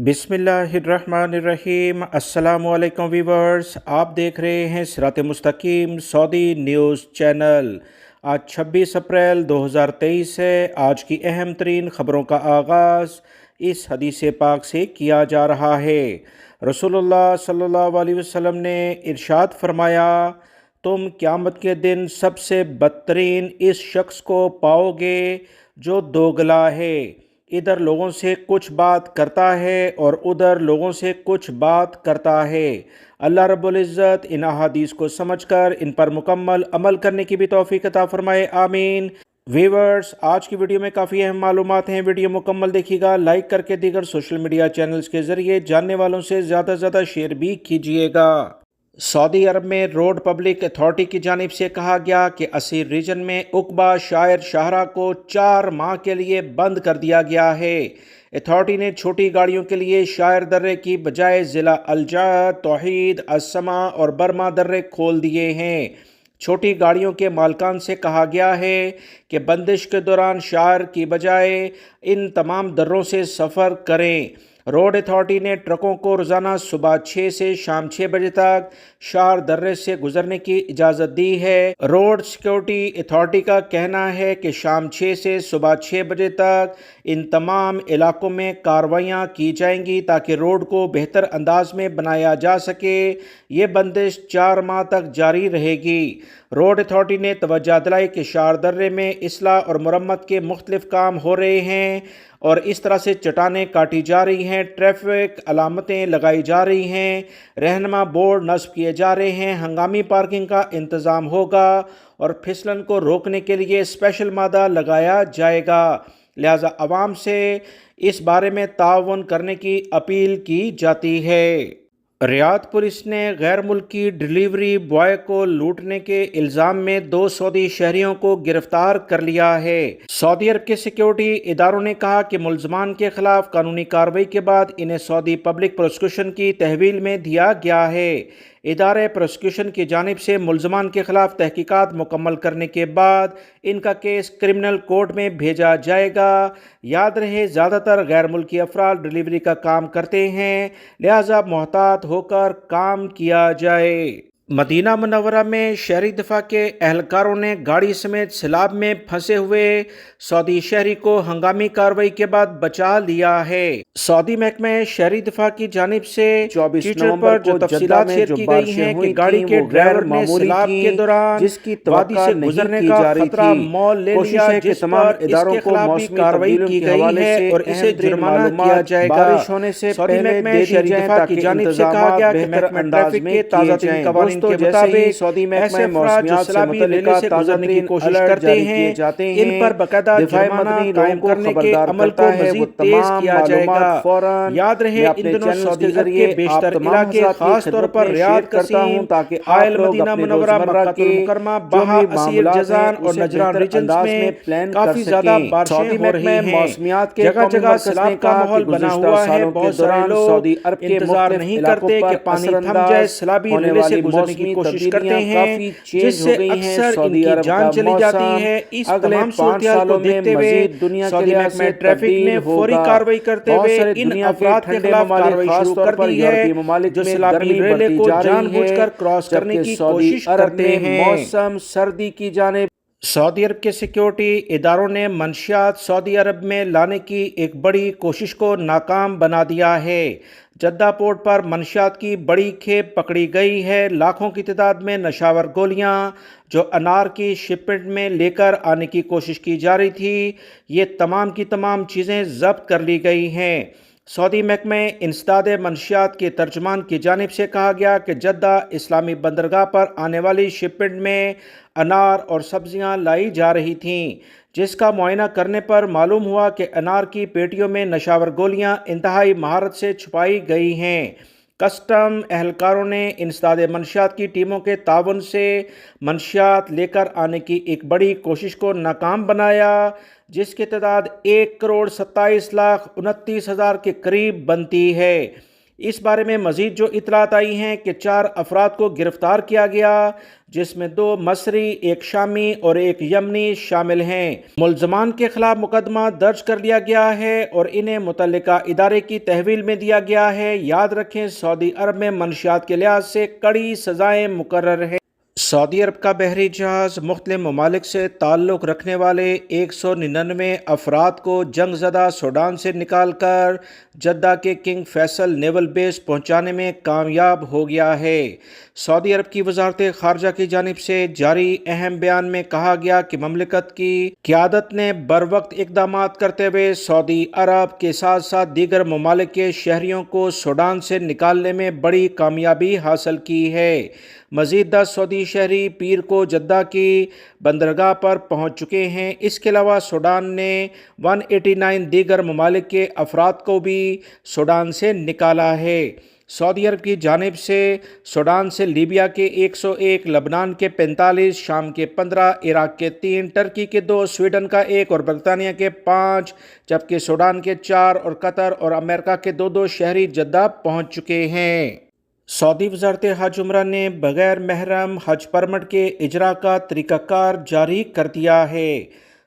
बिस्मिल्लाहिर्रहमानिर्रहीम। अस्सलामुअलैकुम वीवर्स, आप देख रहे हैं सिरात मुस्तकीम सऊदी न्यूज़ चैनल। आज 26 अप्रैल 2023 है। आज की अहम तरीन ख़बरों का आगाज़ इस हदीस पाक से किया जा रहा है। रसूलुल्लाह सल्लल्लाहु अलैहि वसल्लम ने इरशाद फरमाया, तुम क़यामत के दिन सबसे बदतरीन इस शख्स को पाओगे जो दोगला है, इधर लोगों से कुछ बात करता है और उधर लोगों से कुछ बात करता है। अल्लाह रब्बुल इज़्ज़त इन अहादीस को समझकर इन पर मुकम्मल अमल करने की भी तौफीक अता फरमाए, आमीन। व्यूअर्स, आज की वीडियो में काफ़ी अहम मालूमात हैं। वीडियो मुकम्मल देखिएगा, लाइक करके दीगर सोशल मीडिया चैनल्स के ज़रिए जानने वालों से ज़्यादा से ज़्यादा शेयर भी कीजिएगा। सऊदी अरब में रोड पब्लिक अथॉरिटी की जानिब से कहा गया कि असीर रीजन में उकबा शायर शाहरा को 4 माह के लिए बंद कर दिया गया है। अथॉरिटी ने छोटी गाड़ियों के लिए शायर दर्रे की बजाय ज़िला अलजा, तौहीद, असमा और बर्मा दर्रे खोल दिए हैं। छोटी गाड़ियों के मालकान से कहा गया है कि बंदिश के दौरान शायर की बजाय इन तमाम दर्रों से सफ़र करें। रोड अथॉरिटी ने ट्रकों को रोज़ाना सुबह 6 से शाम 6 बजे तक शार दर्रे से गुजरने की इजाज़त दी है। रोड सिक्योरिटी अथॉरिटी का कहना है कि शाम 6 से सुबह 6 बजे तक इन तमाम इलाकों में कार्रवाइयाँ की जाएंगी ताकि रोड को बेहतर अंदाज में बनाया जा सके। ये बंदिश 4 माह तक जारी रहेगी। रोड अथॉरिटी ने तवज्जो दिलाई कि शार दर्रे में इस्लाह और मरम्मत के मुख्तलिफ काम हो रहे हैं और इस तरह से चट्टानें काटी जा रही हैं, ट्रैफिक अलामतें लगाई जा रही हैं, रहनुमा बोर्ड नस्ब किए जा रहे हैं, हंगामी पार्किंग का इंतज़ाम होगा और फिसलन को रोकने के लिए स्पेशल मादा लगाया जाएगा। लिहाजा आवाम से इस बारे में ताउन करने की अपील की जाती है। रियाद पुलिस ने गैर मुल्की डिलीवरी बॉय को लूटने के इल्ज़ाम में 2 सऊदी शहरियों को गिरफ्तार कर लिया है। सऊदी अरब के सिक्योरिटी इदारों ने कहा कि मुल्ज़मान के खिलाफ कानूनी कार्रवाई के बाद इन्हें सऊदी पब्लिक प्रोसिक्यूशन की तहवील में दिया गया है। इदारे प्रोसिक्यूशन की जानिब से मुल्ज़मान के खिलाफ तहकीकात मुकम्मल करने के बाद इनका केस क्रिमिनल कोर्ट में भेजा जाएगा। याद रहे, ज़्यादातर गैर मुल्की अफराद डिलीवरी का काम करते हैं, लिहाजा मोहतात होकर काम किया जाए। मदीना मुनव्वरा में शहरी दिफा के एहलकारों ने गाड़ी समेत सैलाब में फंसे हुए सऊदी शहरी को हंगामी कार्रवाई के बाद बचा लिया है। सऊदी महकमे शहरी दिफा की जानिब से 24 नवंबर पर जो तफसीलात शेयर की गई हैं कि गाड़ी के ड्राइवर ने सैलाब के दौरान जिसकी वादी से गुजरने का खतरा मोल ले लिया, जिस तमाम इदारों को मौसमी कार्रवाई की गई है और इसे जुर्माना किया जाएगा। बारिश होने से पहले शहरी दिफा की जानिब से कहा गया कि महकमा ट्रैफिक के ताज़ा तरीन कवानीन के मुताबिक सऊदी महकमा मौसमियात से मुतल्लिका गुजरने की कोशिश करते हैं, इन पर बाकायदा जुर्माना कायम करने के अमल को मज़ीद तेज किया जाएगा। याद रहे, इन दिनों सऊदी अरब के बेशतर इलाके, खास तौर पर रियाद, कसीम, आयल, मदीना मुनव्वरा, मक्का मुकर्रमा, बहा, असीर, जज़ान और नजरान रीजन्स में काफी ज्यादा बारिशें हो रही हैं। जगह जगह सैलाब का माहौल बना हुआ है। बहुत सारे लोग इंतजार नहीं करते कि पानी थम जाए, सैलाबी नीले से गुजरने की कोशिश करते हैं, जिससे अक्सर इनकी जान चली जाती है। इस तमाम सूरत को देखते हुए सऊदी महकमा ट्रैफिक ने फौरी कार्रवाई करते हुए इन अफराद के खिलाफ कार्रवाई शुरू कर दी है जो सैलाबी रेले को जानबूझकर क्रॉस करने की कोशिश करते हैं। मौसम सर्दी की जानिब सऊदी अरब के सिक्योरिटी इदारों ने मंशियात सऊदी अरब में लाने की एक बड़ी कोशिश को नाकाम बना दिया है। जद्दा पोर्ट पर मंशियात की बड़ी खेप पकड़ी गई है। लाखों की तादाद में नशावर गोलियां जो अनार की शिपमेंट में लेकर आने की कोशिश की जा रही थी, ये तमाम की तमाम चीज़ें जब्त कर ली गई हैं। सऊदी महकमे इंसदाद मंशियात के तर्जुमान की जानिब से कहा गया कि जद्दा इस्लामी बंदरगाह पर आने वाली शिपमेंट में अनार और सब्जियां लाई जा रही थीं, जिसका मुआयना करने पर मालूम हुआ कि अनार की पेटियों में नशावर गोलियां इंतहाई महारत से छुपाई गई हैं। कस्टम एहलकारों ने इंसदाद मंशियात की टीमों के ताउन से मंशियात लेकर आने की एक बड़ी कोशिश को नाकाम बनाया, जिसकी तादाद 1,27,29,000 के करीब बनती है। اس بارے میں مزید جو اطلاعات آئی ہیں کہ 4 افراد کو گرفتار کیا گیا، جس میں 2 مصری، 1 شامی اور 1 یمنی شامل ہیں۔ ملزمان کے خلاف مقدمہ درج کر لیا گیا ہے اور انہیں متعلقہ ادارے کی تحویل میں دیا گیا ہے۔ یاد رکھیں، سعودی عرب میں منشیات کے لحاظ سے کڑی سزائیں مقرر ہیں۔ سعودی عرب کا بحری جہاز مختلف ممالک سے تعلق رکھنے والے 199 افراد کو جنگ زدہ سوڈان سے نکال کر جدہ کے کنگ فیصل نیول بیس پہنچانے میں کامیاب ہو گیا ہے۔ سعودی عرب کی وزارت خارجہ کی جانب سے جاری اہم بیان میں کہا گیا کہ مملکت کی قیادت نے بروقت اقدامات کرتے ہوئے سعودی عرب کے ساتھ ساتھ دیگر ممالک کے شہریوں کو سوڈان سے نکالنے میں بڑی کامیابی حاصل کی ہے۔ مزید 10 سعودی شہری پیر کو جدہ کی بندرگاہ پر پہنچ چکے ہیں۔ اس کے علاوہ سوڈان نے 189 دیگر ممالک کے افراد کو بھی سوڈان سے نکالا ہے۔ سعودی عرب کی جانب سے سوڈان سے لیبیا کے 101، لبنان کے 45، شام کے 15، عراق کے 3، ٹرکی کے 2، سویڈن کا 1 اور برطانیہ کے 5، جبکہ سوڈان کے 4 اور قطر اور امریکہ کے 2 شہری جدہ پہنچ چکے ہیں۔ سعودی وزارت حج عمرہ نے بغیر محرم حج پرمٹ کے اجرا کا طریقہ کار جاری کر دیا ہے۔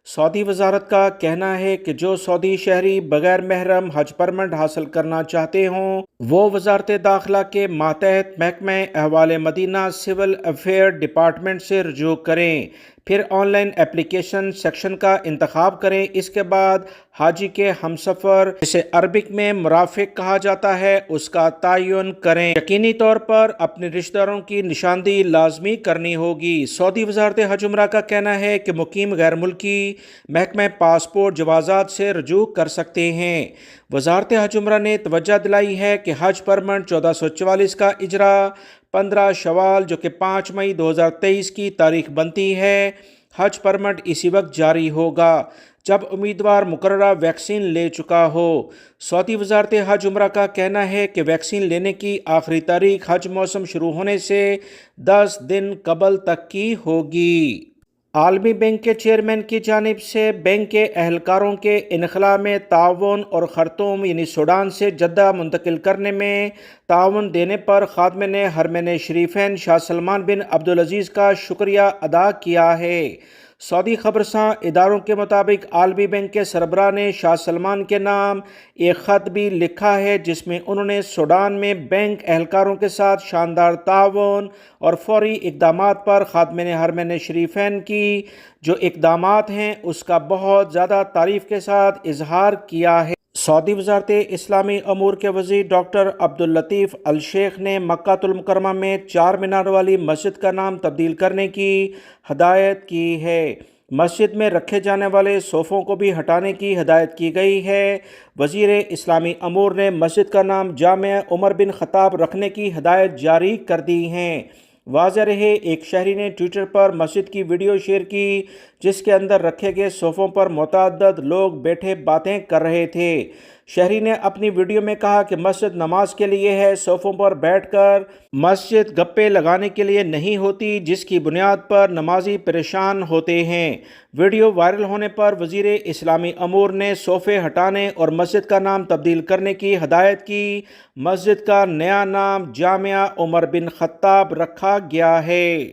سعودی وزارت کا کہنا ہے کہ جو سعودی شہری بغیر محرم حج پرمٹ حاصل کرنا چاہتے ہوں وہ وزارت داخلہ کے ماتحت محکمہ احوال مدینہ سول افیئر ڈپارٹمنٹ سے رجوع کریں، پھر آن لائن اپلیکیشن سیکشن کا انتخاب کریں۔ اس کے بعد حاجی کے ہمسفر، جسے عربک میں مرافق کہا جاتا ہے، اس کا تعین کریں۔ یقینی طور پر اپنے رشتہ داروں کی نشاندہی لازمی کرنی ہوگی۔ سعودی وزارت حج عمرہ کا کہنا ہے کہ مقیم غیر ملکی محکمہ پاسپورٹ جوازات سے رجوع کر سکتے ہیں۔ وزارت حج عمرہ نے توجہ دلائی ہے کہ حج پرمٹ 1444 کا اجرا 15 شوال جو کہ 5 مئی 2023 کی تاریخ بنتی ہے، حج پرمٹ اسی وقت جاری ہوگا جب امیدوار مقررہ ویکسین لے چکا ہو۔ سعودی وزارت حج عمرہ کا کہنا ہے کہ ویکسین لینے کی آخری تاریخ حج موسم شروع ہونے سے 10 دن قبل تک کی ہوگی۔ عالمی بینک کے چیئرمین کی جانب سے بینک کے اہلکاروں کے انخلاء میں تعاون اور خرطوم یعنی سوڈان سے جدہ منتقل کرنے میں تعاون دینے پر خادم حرمین شریفین شاہ سلمان بن عبدالعزیز کا شکریہ ادا کیا ہے۔ سعودی خبرساں اداروں کے مطابق عالمی بینک کے سربراہ نے شاہ سلمان کے نام ایک خط بھی لکھا ہے جس میں انہوں نے سوڈان میں بینک اہلکاروں کے ساتھ شاندار تعاون اور فوری اقدامات پر خادمین حرمین شریفین کی جو اقدامات ہیں اس کا بہت زیادہ تعریف کے ساتھ اظہار کیا ہے۔ سعودی وزارت اسلامی امور کے وزیر ڈاکٹر عبداللطیف الشیخ نے مکہ المکرمہ میں 4 مینار والی مسجد کا نام تبدیل کرنے کی ہدایت کی ہے۔ مسجد میں رکھے جانے والے صوفوں کو بھی ہٹانے کی ہدایت کی گئی ہے۔ وزیر اسلامی امور نے مسجد کا نام جامع عمر بن خطاب رکھنے کی ہدایت جاری کر دی ہیں۔ واضح رہے، ایک شہری نے ٹویٹر پر مسجد کی ویڈیو شیئر کی جس کے اندر رکھے گئے صوفوں پر متعدد لوگ بیٹھے باتیں کر رہے تھے۔ شہری نے اپنی ویڈیو میں کہا کہ مسجد نماز کے لیے ہے، صوفوں پر بیٹھ کر مسجد گپے لگانے کے لیے نہیں ہوتی جس کی بنیاد پر نمازی پریشان ہوتے ہیں۔ ویڈیو وائرل ہونے پر وزیر اسلامی امور نے صوفے ہٹانے اور مسجد کا نام تبدیل کرنے کی ہدایت کی۔ مسجد کا نیا نام جامع عمر بن خطاب رکھا گیا ہے۔